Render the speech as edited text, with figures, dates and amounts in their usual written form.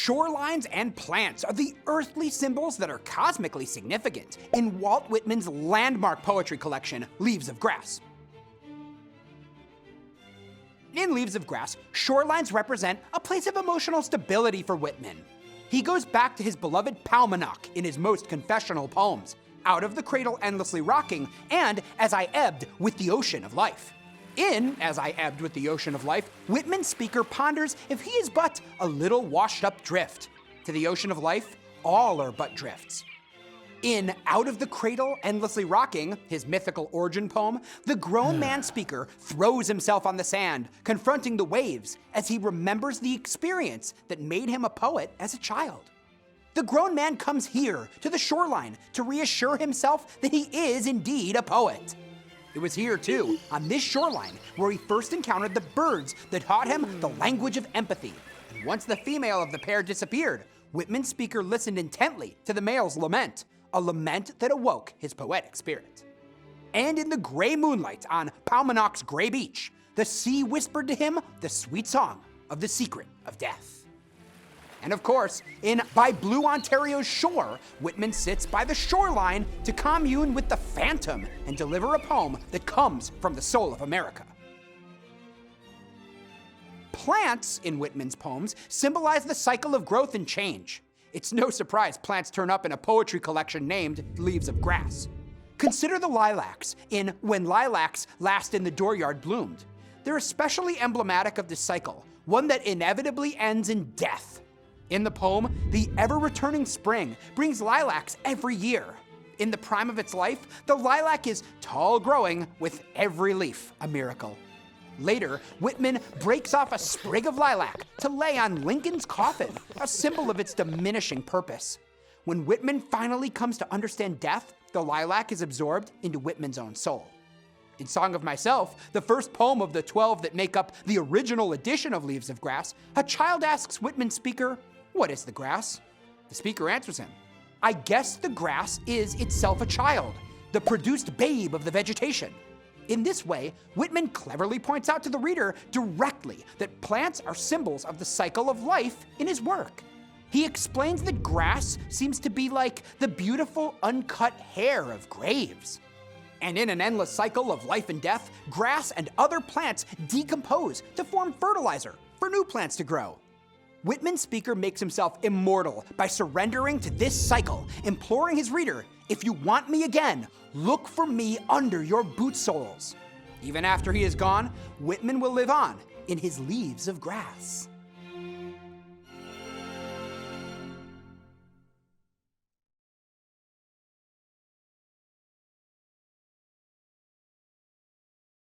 Shorelines and plants are the earthly symbols that are cosmically significant in Walt Whitman's landmark poetry collection, Leaves of Grass. In Leaves of Grass, shorelines represent a place of emotional stability for Whitman. He goes back to his beloved Paumanok in his most confessional poems, Out of the Cradle Endlessly Rocking, and As I Ebbed with the Ocean of Life. In As I Ebbed with the Ocean of Life, Whitman's speaker ponders if he is but a little washed-up drift. To the ocean of life, all are but drifts. In Out of the Cradle Endlessly Rocking, his mythical origin poem, the grown man speaker throws himself on the sand, confronting the waves as he remembers the experience that made him a poet as a child. The grown man comes here to the shoreline to reassure himself that he is indeed a poet. It was here, too, on this shoreline, where he first encountered the birds that taught him the language of empathy. And once the female of the pair disappeared, Whitman's speaker listened intently to the male's lament, a lament that awoke his poetic spirit. And in the gray moonlight on Paumanok's gray beach, the sea whispered to him the sweet song of the secret of death. And of course, in By Blue Ontario's Shore, Whitman sits by the shoreline to commune with the phantom and deliver a poem that comes from the soul of America. Plants in Whitman's poems symbolize the cycle of growth and change. It's no surprise plants turn up in a poetry collection named Leaves of Grass. Consider the lilacs in When Lilacs Last in the Dooryard Bloomed. They're especially emblematic of this cycle, one that inevitably ends in death. In the poem, the ever-returning spring brings lilacs every year. In the prime of its life, the lilac is tall growing with every leaf a miracle. Later, Whitman breaks off a sprig of lilac to lay on Lincoln's coffin, a symbol of its diminishing purpose. When Whitman finally comes to understand death, the lilac is absorbed into Whitman's own soul. In Song of Myself, the first poem of the 12 that make up the original edition of Leaves of Grass, a child asks Whitman's speaker, "What is the grass?" The speaker answers him, "I guess the grass is itself a child, the produced babe of the vegetation." In this way, Whitman cleverly points out to the reader directly that plants are symbols of the cycle of life in his work. He explains that grass seems to be like the beautiful uncut hair of graves. And in an endless cycle of life and death, grass and other plants decompose to form fertilizer for new plants to grow. Whitman's speaker makes himself immortal by surrendering to this cycle, imploring his reader, "If you want me again, look for me under your boot soles." Even after he is gone, Whitman will live on in his Leaves of Grass.